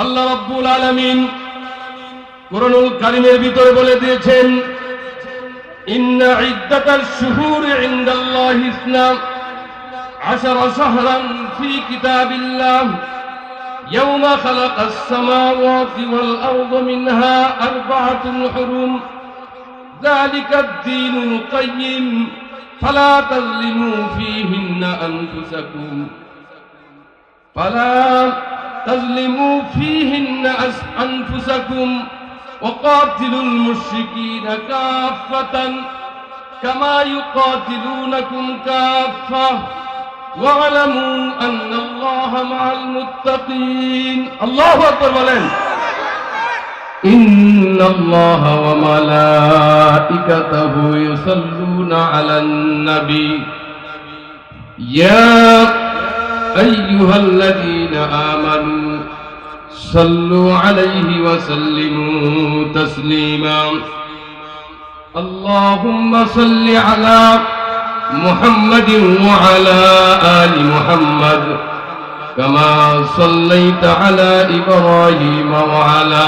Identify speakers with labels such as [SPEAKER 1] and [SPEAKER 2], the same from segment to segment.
[SPEAKER 1] আল্লাহ রাব্বুল আলামিন কুরআনুল কারীমের ভিতরে বলে দিয়েছেন, ইন্না ইদ্দাতাশ শুহুরি ইনদাল্লাহি ইসনা আশারা শাহরান ফি কিতাবিল্লাহ ইয়াওমা খালাকাস সামাওয়াতি ওয়াল আরদা মিনহা আরবাআতুন হুরুম যালিকা আদ-দীনুল কাইয়্যিম ফালা তাযলিমু ফীহিন্না আনফুসাকুম تظلموا فيهن أنفسكم وقاتلوا المشركين كافة كما يقاتلونكم كافة واعلموا أن الله مع المتقين. الله أكبر بولين. إن الله وملائكته يصلون على النبي يا أيها الذين آمنوا صلوا عليه وسلموا تسليما. اللهم صل على محمد وعلى آل محمد كما صليت على إبراهيم وعلى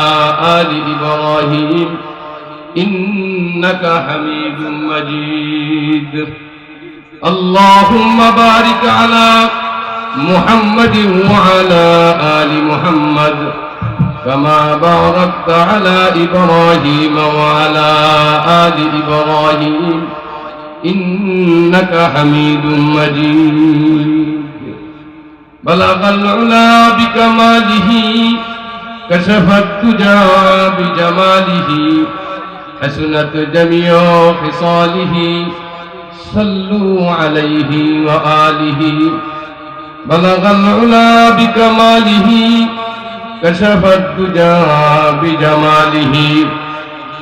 [SPEAKER 1] آل إبراهيم إنك حميد مجيد. اللهم بارك على محمد وعلى آل محمد كما باركت على إبراهيم وعلى آل إبراهيم إنك حميد مجيد. بلغ العلا بكماله كشف الدجى بجماله حسنت جميع خصاله صلوا عليه وآله. بلغ العلا بكماله كشف الدجى بجماله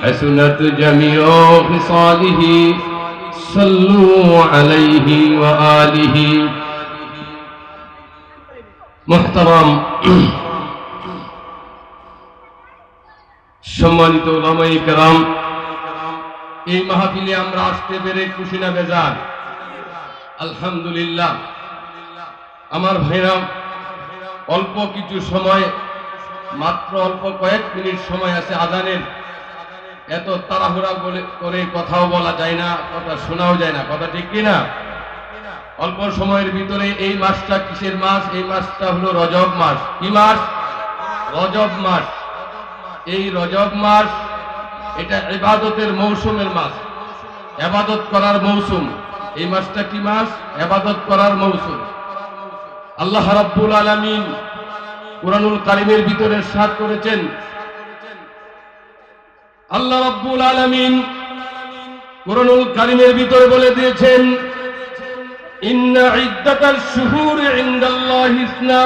[SPEAKER 1] حسنت جميع خصاله صلوا عليه وآله. محترم সম্মানিত উলামায়ে কেরাম, এই মাহফিলে আমরা আসতে পেরে খুশি না বেজার? আলহামদুলিল্লাহ। আমার ভাইরা, অল্প কিছু সময়, মাত্র অল্প কয়েক মিনিট সময় আছে আজানের। এত তাড়াহুড়া করে কথাও বলা যায় না, কথা শোনাও যায় না, কথা ঠিক কিনা? অল্প সময়ের ভিতরে এই মাসটা কিসের মাস? এই মাসটা হলো রজব মাস। কি মাস? রজব মাস। এই রজব মাস এটা ইবাদতের মৌসুমের মাস, ইবাদত করার মৌসুম। এই মাসটা কি মাস? ইবাদত করার মৌসুম। আল্লাহ রাব্বুল আলামিন কুরআনুল কারীমের ভিতরে ইরশাদ করেছেন, আল্লাহ রাব্বুল আলামিন কুরআনুল কারীমের ভিতরে বলে দিয়েছেন, ইন্না ইদ্দাতাশ শুহুরি ইনদাল্লাহি ইসনা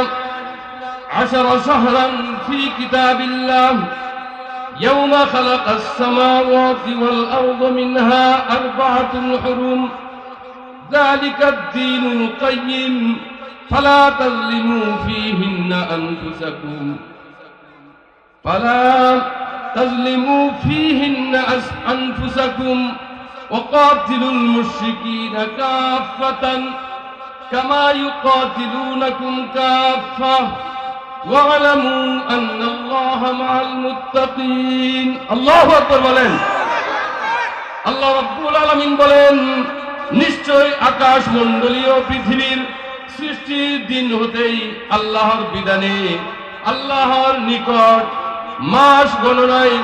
[SPEAKER 1] আশারা শাহরান ফি কিতাবিল্লাহ ইয়াওমা খালাকাস সামাওয়াতি ওয়াল আরদা মিনহা আরবাআতুন হুরুম যালিকা আদ-দীনুল কাইয়্যিম فلا تظلموا فيهن أنفسكم وقاتلوا المشركين كافة كما يقاتلونكم كافة واعلموا أن الله مع المتقين. الله أكبر বলেন। আল্লাহ রাব্বুল আলামিন বলেন, নিশ্চয় আকাশ মণ্ডলীয় পৃথিবীর সৃষ্টির দিন হতেই আল্লাহর বিধানে, আল্লাহর নিকট মাস গণনায়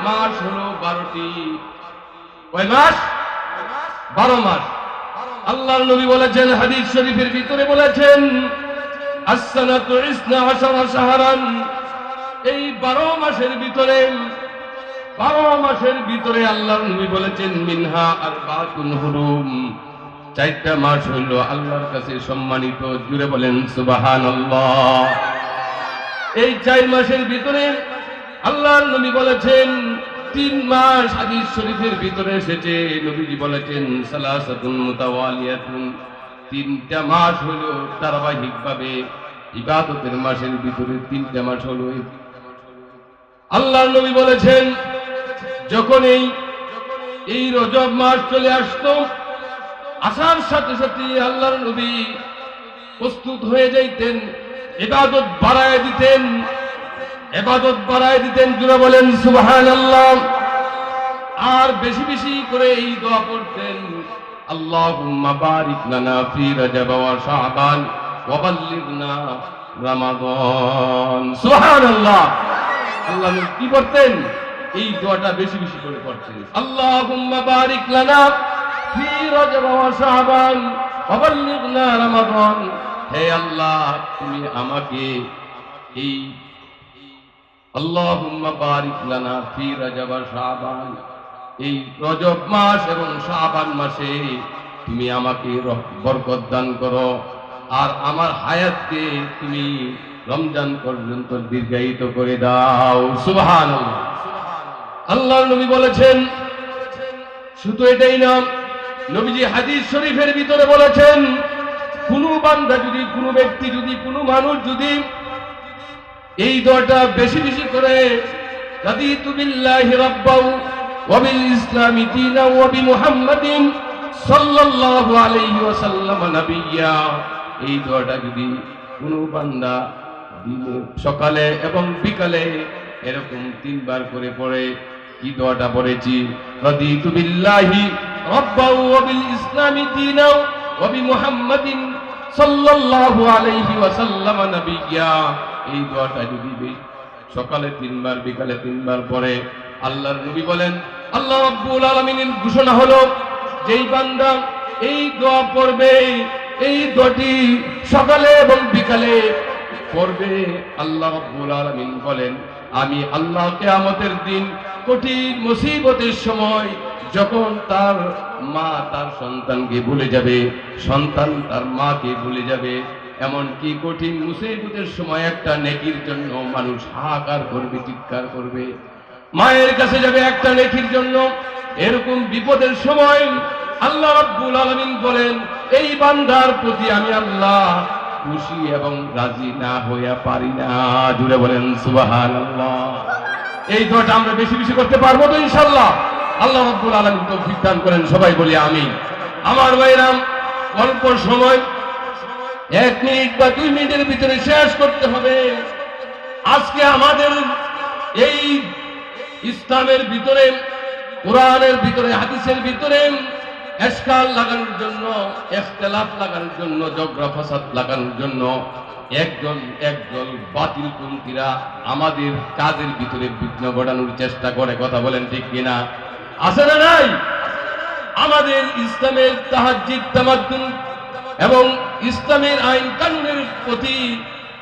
[SPEAKER 1] মাস হলো 12টি। কয় মাস? 12 মাস। আল্লাহর নবী বলেছেন, হাদিস শরীফের ভিতরে বলেছেন, as-sanatu 12 শাহরান। এই 12 মাসের ভিতরে আল্লাহর নবী বলেছেন, মিনহা আরবাআতুন হুরুম। 4টা মাস হইল আল্লাহর কাছে সম্মানিত। জুড়ে বলেন সুবহানাল্লাহ। এই 4 মাসের ভিতরে আল্লাহর নবী বলেছেন 3 মাস। হাদিস শরীফের ভিতরে এসেছে, নবীজি বলেছেন, সালাসাতুন মুতাওয়ালিয়াতুন। 3টা মাস হইল ধারাবাহিকভাবে ইবাদতের মাসের ভিতরে 3টা মাস হলো। আল্লাহর নবী বলেছেন, যখন এই রজব মাস চলে আসতো, আসার সাথে সাথে আল্লাহর নবী প্রস্তুত হয়ে যাইতেন, ইবাদত বাড়ায় দিতেন। ইবাদত বাড়ায় দিতেন। জুড়ে বলেন সুবহানাল্লাহ। আর বেশি বেশি করে এই দোয়া পড়তেন, আল্লাহুম্মা বারিক লানা ফি রাজাব ওয়া শাবান ওয়া বাল্লিগনা রমাদান। সুবহানাল্লাহ। আল্লাহ কি পড়তেন? এই দোয়াটা বেশি বেশি করে পড়তেন, আল্লাহুম্মা বারিক লানা ফি রাজাব ওয়া শাবান ওয়া বাল্লিগনা রমাদান। হে আল্লাহ, তুমি আমাকে এই আল্লাহুম্মা বারিক লানা ফি রাজাব ওয়া শাবান, এই রজব মাস এবং শাবান মাসে তুমি আমাকে বরকত দান করো, আর আমার হায়াতকে তুমি রমজান পর্যন্ত দীর্ঘায়িত করে দাও। সুবহানাল্লাহ। আল্লাহর নবী বলেছেন, শুধু এটাই না, নবীজি হাদিস শরীফের ভিতরে বলেছেন, কোনো বান্দা যদি, কোনো ব্যক্তি যদি, কোনো মানুষ যদি এই দোয়াটা বেশি বেশি করে, রাদিতু বিল্লাহি রাব্বাও ওয়া বিল ইসলামি দীনা ওয়া বিমুহাম্মাদিন সাল্লাল্লাহু আলাইহি ওয়াসাল্লাম নাবিয়্যা, এই দোয়াটা যদি কোনো বান্দা সকালে এবং বিকালে এরকম 3 বার করে পড়ে, কি দোয়াটা পড়েছি, রাদিতু বিল্লাহি রাব্বাও ওয়া বিল ইসলামি দীনা ওয়া বিমুহাম্মাদিন সাল্লাল্লাহু আলাইহি ওয়াসাল্লাম নাবিয়্যা, এই দোয়াটা যদি সকালে 3 বার বিকালে 3 বার পড়ে, আল্লাহর নবী বলেন, আল্লাহ রাব্বুল আলামিনের ঘোষণা হলো, যেই বান্দা এই দোয়া পড়বে, এই দোয়াটি সকালে এবং বিকালে পড়বে, আল্লাহ রাব্বুল আলামিন বলেন, আমি আল্লাহ কিয়ামতের দিন কঠিন মুসিবতের সময়, যখন তার মা তার সন্তানকে ভুলে যাবে, সন্তান তার মাকে ভুলে যাবে, এমনকি কঠিন মুসিবতের সময় একটা নেকির জন্য মানুষ হাহাকার করবে, চিৎকার করবে, মায়ের কাছে যাবে একটা নেকির জন্য, এরকম বিপদের সময় আল্লাহ রাব্বুল আলামিন বলেন, এই বান্দার প্রতি আমি আল্লাহ খুশি এবং রাজি না হইয়া পারি না। জুড়ে বলেন সুবহানাল্লাহ। এই দোয়াটা আমরা বেশি বেশি করতে পারবো তো ইনশাআল্লাহ? আল্লাহ রাব্বুল আলামিন তৌফিক দান করেন, সবাই বলি আমিন। আমার ভাইরা, অল্প সময় 1 মিনিট বা 2 মিনিটের ভিতরে শেষ করতে হবে। আজকে আমাদের এই ইসলামের ভিতরে, কোরআনের ভিতরে, হাদিসের ভিতরে এশকাল লাগানোর জন্য, ইখতিলাফ লাগানোর জন্য, ঝগড়া ফাসাদ লাগানোর জন্য একদল বাতিলপন্থীরা আমাদের কাজের ভিতরে বিঘ্ন ঘটানোর চেষ্টা করে। কথা বলেন ঠিক কিনা? আছে না নাই? আমাদের ইসলামের তাহাজ্জুদ, তামাদ্দুন এবং ইসলামের আইন কানুনের প্রতি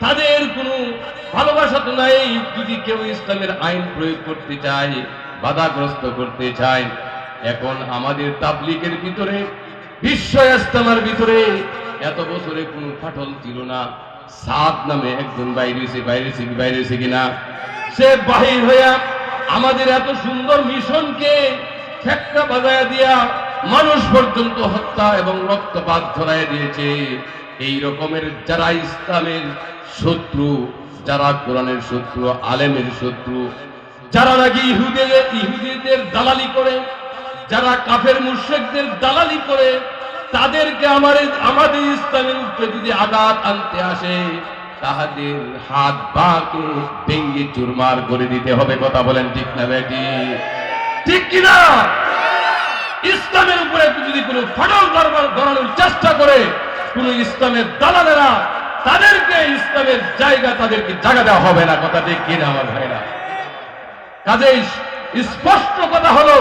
[SPEAKER 1] তাদের কোনো ভালোবাসা তো নাই। যদি কেউ ইসলামের আইন প্রয়োগ করতে চায়, বাধাগ্রস্ত করতে চায়, এখন আমাদের তাবলীগের ভিতরে, বিশ্ব ইজতেমার ভিতরে এত বছরে কোনো ফাটল ছিল না। সাদ নামে একজন বাইরেছে কিনা, সে বাহির হইয়া আমাদের এত সুন্দর মিশনকে ঠেক্কা বাজায়া দিয়া মানুষ পর্যন্ত হত্যা এবং রক্তপাত ধরায় দিয়েছে। এই রকমের যারা ইসলামের শত্রু, যারা কোরআনের শত্রু, আলেমের শত্রু, যারা নাকি ইহুদিদের দালালি করে, যারা কাফের মুশরিকদের দালালি করে, তাদেরকে আমাদের ইসলামের উপরে যদি আঘাত আনতে আসে, তাহাদের হাত বাঁকে ভেঙ্গে চুরমার করে দিতে হবে। কথা বলেন ঠিক না বেটি? ঠিক কিনা? ইসলামের উপরে যদি কোনো ফাটল ধরানোর চেষ্টা করে কোন ইসলামের দালালেরা, তাদেরকে ইসলামের তাদেরকে জায়গা দেওয়া হবে না। কথা ঠিক কিনা আমার ভাইরা? কাজেই স্পষ্ট কথা হলো,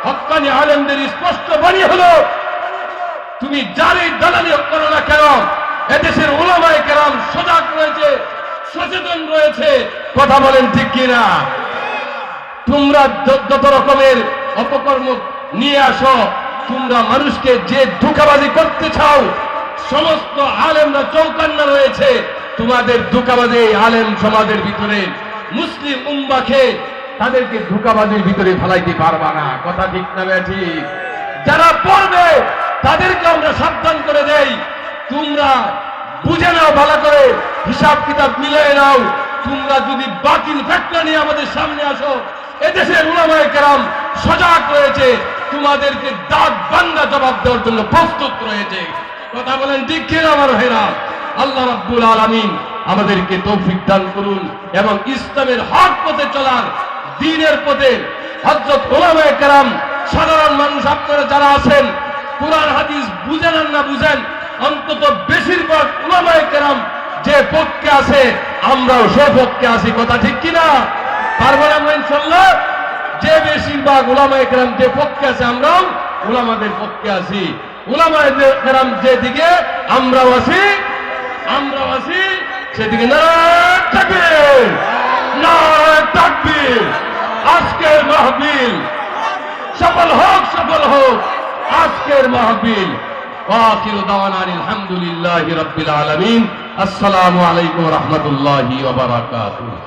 [SPEAKER 1] হক্কানি আলেমদের স্পষ্ট বাণী হলো, তুমি যারই দালালি করো না কেন, এদেশের উলামায়ে কেরাম সজাগ রয়েছে, সচেতন রয়েছে। কথা বলেন ঠিক কিনা? তোমরা যত রকমের অপকর্ম নিয়ে আসো, তোমরা মানুষকে যে ধোঁকাবাজি করতে চাও, সমস্ত আলেমরা চৌকান্না রয়েছে। তোমাদের ধোঁকাবাজি আলেম সমাজের ভিতরে, মুসলিম উম্মাকে তাদেরকে ধোঁকাবাজির ভিতরে ফেলাইতে পারবা না। কথা ঠিক না বেঠি? যারা পড়বে তাদেরকে আমরা সাবধান করে দেই, তোমরা বুঝে নাও, ভালো করে হিসাব কিতাব মিলিয়ে নাও। তোমরা যদি বাতিল ফেতনা নিয়ে আমাদের সামনে আসো, এদেশের উলামায়ে কেরাম সজাগ রয়েছে, তোমাদেরকে দাঁত ভাঙা জবাব দেওয়ার জন্য প্রস্তুত রয়েছে। কথা বলেন ঠিক কিনা আমার ভাইরা? আল্লাহ রাব্বুল আলামিন আমাদেরকে তৌফিক দান করুন এবং ইসলামের হক পথে চলার, দ্বীনের পথে হযরত উলামায়ে কেরাম, সাধারণ মানুষ আপনারা যারা আছেন, কুরআন হাদিস বুঝেন আর না বুঝেন, অন্তত বেশিরভাগ উলামায়ে কেরাম যে পক্ষে আছে আমরাও সে পক্ষে আছি, কথা ঠিক কিনা? পারবেন আমরা ইনশাআল্লাহ? যে বেশিরভাগ উলামায়ে কেরাম যে পক্ষে আছে আমরাও উলামাদের পক্ষে আছি, উলামায়ে কেরাম যেদিকে আমরাও আছি সেদিকে নারায়ে তাকবীর, নারায়ে তাকবীর। আজকের মাহফিল সফল হোক আজকের মাহফিল। ওয়াখিরু দাওয়ানা আলহামদুলিল্লাহি রাব্বিল আলামিন। আসসালামু আলাইকুম ওয়া রাহমাতুল্লাহি ওয়া বারাকাতুহু।